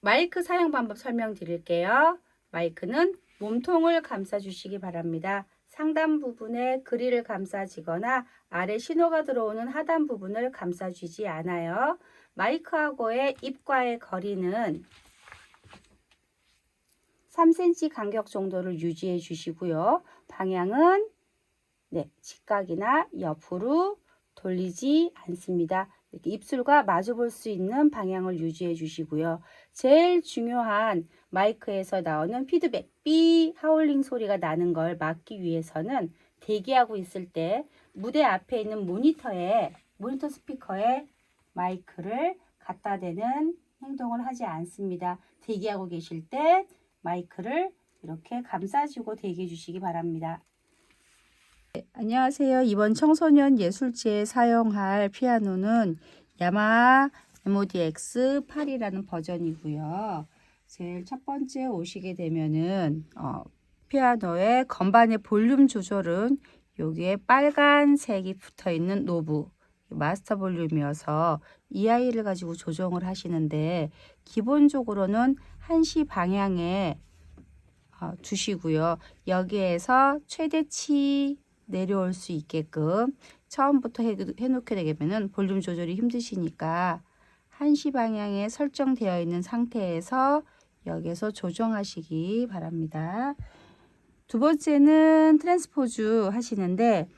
마이크 사용 방법 설명드릴게요. 마이크는 몸통을 감싸주시기 바랍니다. 상단 부분에 그릴을 감싸지거나 아래 신호가 들어오는 하단 부분을 감싸주지 않아요. 마이크하고의 입과의 거리는 3cm 간격 정도를 유지해 주시고요. 방향은 직각이나 옆으로 돌리지 않습니다. 이렇게 입술과 마주 볼 수 있는 방향을 유지해 주시고요. 제일 중요한 마이크에서 나오는 피드백, 삐 하울링 소리가 나는 걸 막기 위해서는 대기하고 있을 때 무대 앞에 있는 모니터 스피커에 마이크를 갖다 대는 행동을 하지 않습니다. 대기하고 계실 때 마이크를 이렇게 감싸주고 대기해 주시기 바랍니다. 안녕하세요. 이번 청소년 예술제에 사용할 피아노는 야마하 MODX8이라는 버전이고요. 제일 첫 번째 오시게 되면은 피아노의 건반의 볼륨 조절은 여기에 빨간색이 붙어 있는 노브 마스터 볼륨이어서 이 아이를 가지고 조정을 하시는데 기본적으로는 1시 방향에 두시고요. 여기에서 최대치 내려올 수 있게끔 처음부터 해놓게 되면은 볼륨 조절이 힘드시니까 1시 방향에 설정되어 있는 상태에서 여기서 조정하시기 바랍니다. 두 번째는 트랜스포즈 하시는데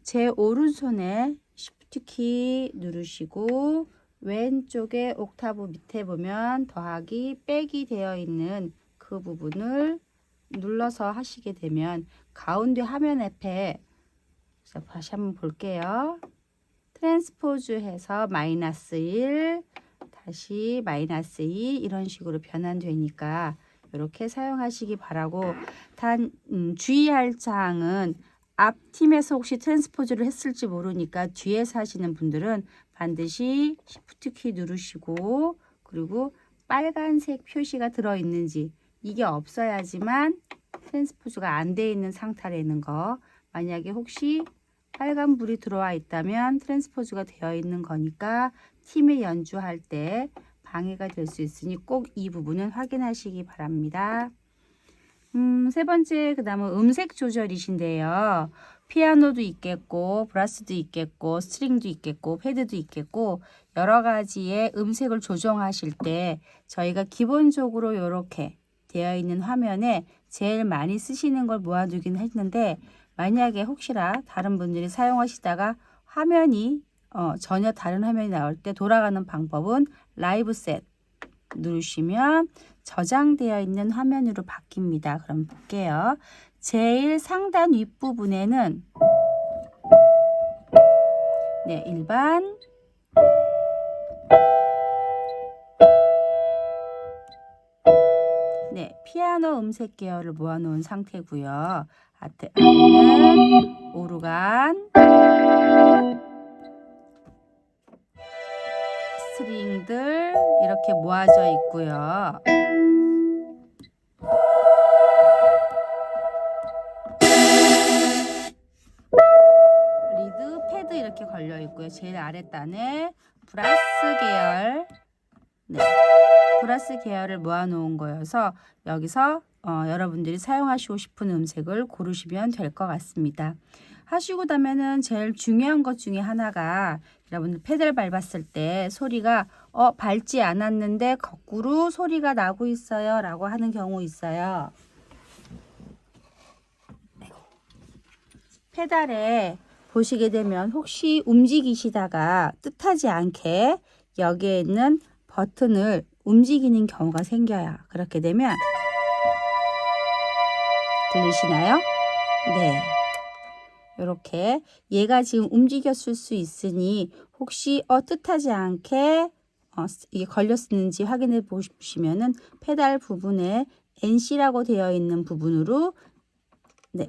제 오른손에 Shift 키 누르시고 왼쪽에 옥타브 밑에 보면 더하기 빼기 되어 있는 그 부분을 눌러서 하시게 되면 가운데 화면 앞에 다시 한번 볼게요. 트랜스포즈 해서 -1 다시 -2 이런 식으로 변환되니까 이렇게 사용하시기 바라고 단 주의할 사항은 앞 팀에서 혹시 트랜스포즈를 했을지 모르니까 뒤에서 하시는 분들은 반드시 Shift 키 누르시고 그리고 빨간색 표시가 들어있는지 이게 없어야지만 트랜스포즈가 안 돼 있는 상태라는 거. 만약에 혹시 빨간 불이 들어와 있다면 트랜스포즈가 되어 있는 거니까 팀에 연주할 때 방해가 될 수 있으니 꼭 이 부분은 확인하시기 바랍니다. 세 번째 그 다음은 음색 조절이신데요. 피아노도 있겠고 브라스도 있겠고 스트링도 있겠고 패드도 있겠고 여러 가지의 음색을 조정하실 때 저희가 기본적으로 이렇게 되어 있는 화면에 제일 많이 쓰시는 걸 모아두긴 했는데 만약에 혹시나 다른 분들이 사용하시다가 화면이 전혀 다른 화면이 나올 때 돌아가는 방법은 라이브 셋 누르시면 저장되어 있는 화면으로 바뀝니다. 그럼 볼게요. 제일 상단 윗부분에는 일반 피아노 음색 계열을 모아놓은 상태고요. 아래는 오르간, 스트링들 이렇게 모아져 있고요. 리드, 패드 이렇게 걸려 있고요. 제일 아랫단에 브라스 계열, 브라스 계열을 모아놓은 거여서 여기서 여러분들이 사용하시고 싶은 음색을 고르시면 될 것 같습니다. 하시고 나면은 제일 중요한 것 중에 하나가 여러분들 페달 밟았을 때 소리가 밟지 않았는데 거꾸로 소리가 나고 있어요 라고 하는 경우 있어요. 페달에 보시게 되면 혹시 움직이시다가 뜻하지 않게 여기에 있는 버튼을 움직이는 경우가 생겨요. 그렇게 되면 들리시나요? 네. 이렇게 얘가 지금 움직였을 수 있으니 혹시 뜻하지 않게 이게 걸렸는지 확인해 보시면은 페달 부분에 NC라고 되어 있는 부분으로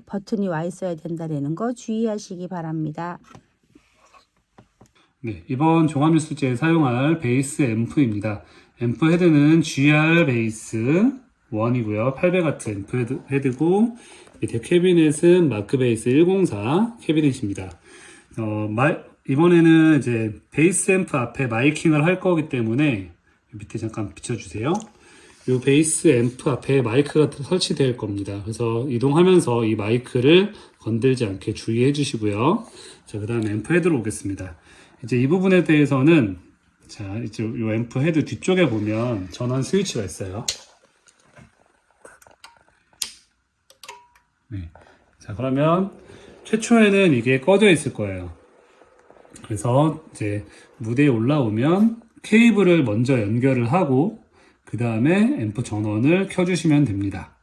버튼이 와 있어야 된다는 거 주의하시기 바랍니다. 이번 종합예술제에 사용할 베이스 앰프입니다. 앰프 헤드는 GR 베이스 1이고요. 800W 앰프 헤드고 밑에 캐비넷은 마크 베이스 104 캐비넷입니다. 이번에는 이제 베이스 앰프 앞에 마이킹을 할 거기 때문에 밑에 잠깐 비춰주세요. 이 베이스 앰프 앞에 마이크가 설치될 겁니다. 그래서 이동하면서 이 마이크를 건들지 않게 주의해 주시고요. 자, 그 다음에 앰프 헤드로 오겠습니다. 이제 이 부분에 대해서는 자, 이제 이 앰프 헤드 뒤쪽에 보면 전원 스위치가 있어요. 네. 자, 그러면 최초에는 이게 꺼져 있을 거예요. 그래서 이제 무대에 올라오면 케이블을 먼저 연결을 하고 그 다음에 앰프 전원을 켜주시면 됩니다.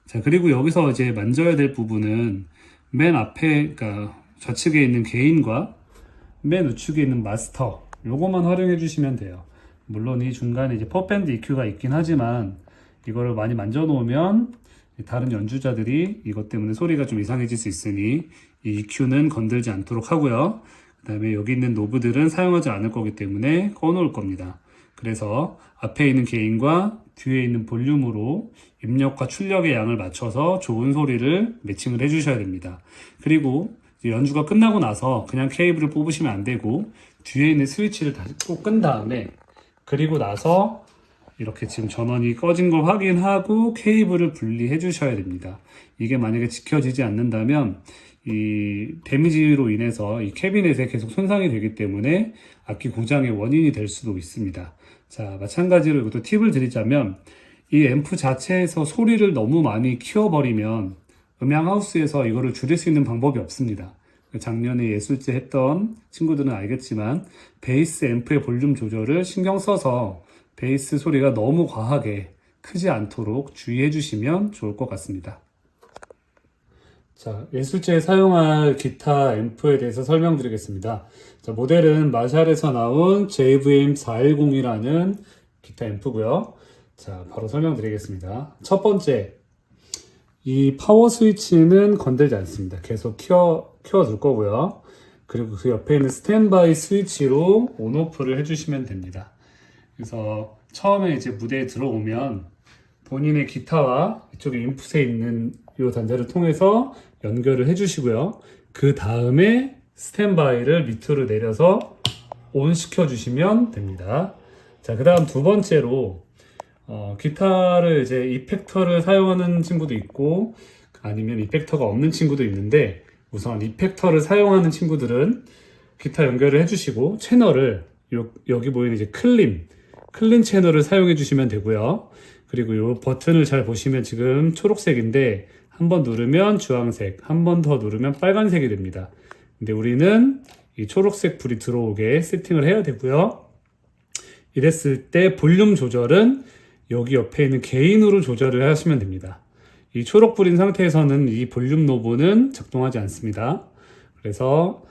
자, 그리고 여기서 이제 만져야 될 부분은 맨 앞에, 그러니까 좌측에 있는 게인과 맨 우측에 있는 마스터, 요것만 활용해 주시면 돼요. 물론 이 중간에 이제 퍼밴드 EQ가 있긴 하지만 이거를 많이 만져 놓으면 다른 연주자들이 이것 때문에 소리가 좀 이상해질 수 있으니 이 EQ는 건들지 않도록 하고요. 그 다음에 여기 있는 노브들은 사용하지 않을 거기 때문에 꺼놓을 겁니다. 그래서 앞에 있는 게인과 뒤에 있는 볼륨으로 입력과 출력의 양을 맞춰서 좋은 소리를 매칭을 해주셔야 됩니다. 그리고 연주가 끝나고 나서 그냥 케이블을 뽑으시면 안 되고 뒤에 있는 스위치를 다시 꼭 끈 다음에 그리고 나서 이렇게 지금 전원이 꺼진 걸 확인하고 케이블을 분리해 주셔야 됩니다. 이게 만약에 지켜지지 않는다면 이 데미지로 인해서 이 캐비넷에 계속 손상이 되기 때문에 악기 고장의 원인이 될 수도 있습니다. 자, 마찬가지로 이것도 팁을 드리자면 이 앰프 자체에서 소리를 너무 많이 키워버리면 음향하우스에서 이거를 줄일 수 있는 방법이 없습니다. 작년에 예술제 했던 친구들은 알겠지만 베이스 앰프의 볼륨 조절을 신경 써서 베이스 소리가 너무 과하게 크지 않도록 주의해 주시면 좋을 것 같습니다. 자, 예술제에 사용할 기타 앰프에 대해서 설명드리겠습니다. 자, 모델은 마샬에서 나온 JVM410이라는 기타 앰프고요. 자, 바로 설명드리겠습니다. 첫 번째, 이 파워 스위치는 건들지 않습니다. 계속 키워둘 거고요. 그리고 그 옆에 있는 스탠바이 스위치로 온오프를 해주시면 됩니다. 그래서 처음에 이제 무대에 들어오면 본인의 기타와 이쪽에 인풋에 있는 이 단자를 통해서 연결을 해주시고요. 그 다음에 스탠바이를 밑으로 내려서 온 시켜주시면 됩니다. 자, 그 다음 두 번째로 기타를 이제 이펙터를 사용하는 친구도 있고 아니면 이펙터가 없는 친구도 있는데 우선 이펙터를 사용하는 친구들은 기타 연결을 해주시고 채널을 여기 보이는 이제 클린 채널을 사용해 주시면 되고요. 그리고 이 버튼을 잘 보시면 지금 초록색인데 한 번 누르면 주황색, 한 번 더 누르면 빨간색이 됩니다. 근데 우리는 이 초록색 불이 들어오게 세팅을 해야 되고요. 이랬을 때 볼륨 조절은 여기 옆에 있는 게인으로 조절을 하시면 됩니다. 이 초록불인 상태에서는 이 볼륨 노브는 작동하지 않습니다. 그래서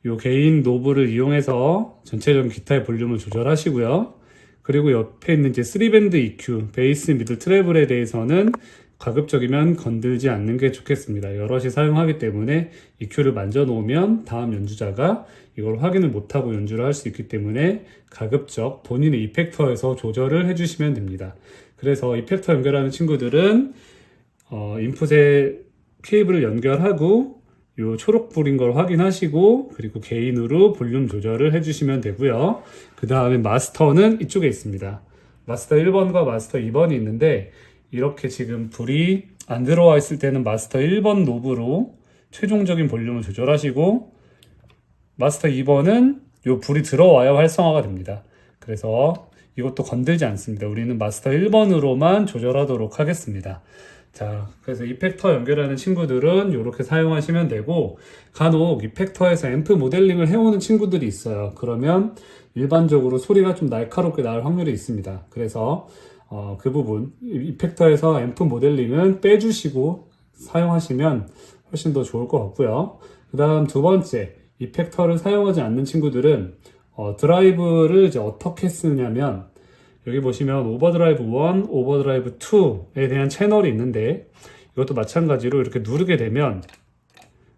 이 게인 노브를 이용해서 전체적인 기타의 볼륨을 조절하시고요. 그리고 옆에 있는 이제 3밴드 EQ, 베이스 미들 트래블에 대해서는 가급적이면 건들지 않는 게 좋겠습니다. 여럿이 사용하기 때문에 EQ를 만져 놓으면 다음 연주자가 이걸 확인을 못하고 연주를 할 수 있기 때문에 가급적 본인의 이펙터에서 조절을 해주시면 됩니다. 그래서 이펙터 연결하는 친구들은 인풋에 케이블을 연결하고 이 초록불인 걸 확인하시고 그리고 게인으로 볼륨 조절을 해주시면 되고요. 그 다음에 마스터는 이쪽에 있습니다. 마스터 1번과 마스터 2번이 있는데 이렇게 지금 불이 안 들어와 있을 때는 마스터 1번 노브로 최종적인 볼륨을 조절하시고 마스터 2번은 이 불이 들어와야 활성화가 됩니다. 그래서 이것도 건들지 않습니다. 우리는 마스터 1번으로만 조절하도록 하겠습니다. 자, 그래서 이펙터 연결하는 친구들은 이렇게 사용하시면 되고 간혹 이펙터에서 앰프 모델링을 해오는 친구들이 있어요. 그러면 일반적으로 소리가 좀 날카롭게 나올 확률이 있습니다. 그래서 그 부분 이펙터에서 앰프 모델링은 빼주시고 사용하시면 훨씬 더 좋을 것 같고요. 그 다음 두 번째, 이펙터를 사용하지 않는 친구들은 드라이브를 이제 어떻게 쓰냐면 여기 보시면 오버드라이브 1, 오버드라이브 2에 대한 채널이 있는데 이것도 마찬가지로 이렇게 누르게 되면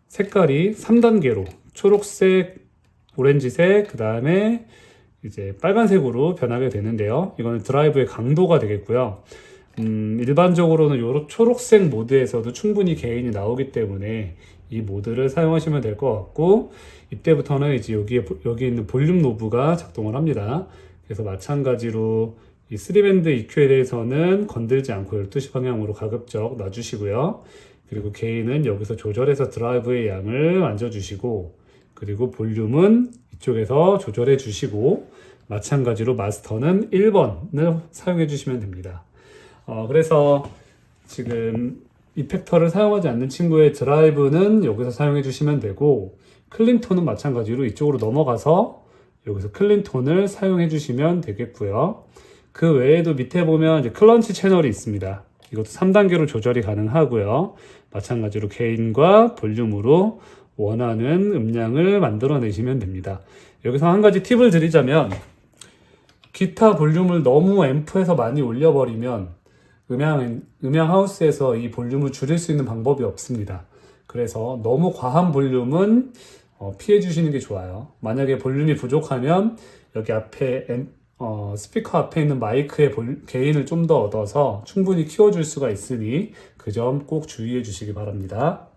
색깔이 3단계로 초록색, 오렌지색, 그 다음에 이제 빨간색으로 변하게 되는데요. 이거는 드라이브의 강도가 되겠고요. 일반적으로는 요 초록색 모드에서도 충분히 게인이 나오기 때문에 이 모드를 사용하시면 될 것 같고 이때부터는 이제 여기 있는 볼륨 노브가 작동을 합니다. 그래서 마찬가지로 이 3밴드 EQ에 대해서는 건들지 않고 12시 방향으로 가급적 놔주시고요. 그리고 게인은 여기서 조절해서 드라이브의 양을 만져주시고, 그리고 볼륨은 이쪽에서 조절해 주시고, 마찬가지로 마스터는 1번을 사용해 주시면 됩니다. 그래서 지금 이펙터를 사용하지 않는 친구의 드라이브는 여기서 사용해 주시면 되고, 클린톤은 마찬가지로 이쪽으로 넘어가서 여기서 클린톤을 사용해 주시면 되겠고요. 그 외에도 밑에 보면 이제 클런치 채널이 있습니다. 이것도 3단계로 조절이 가능하고요. 마찬가지로 게인과 볼륨으로 원하는 음량을 만들어내시면 됩니다. 여기서 한 가지 팁을 드리자면, 기타 볼륨을 너무 앰프에서 많이 올려버리면 음향 하우스에서 이 볼륨을 줄일 수 있는 방법이 없습니다. 그래서 너무 과한 볼륨은 피해 주시는 게 좋아요. 만약에 볼륨이 부족하면 여기 앞에 스피커 앞에 있는 마이크의 게인을 좀 더 얻어서 충분히 키워줄 수가 있으니 그 점 꼭 주의해 주시기 바랍니다.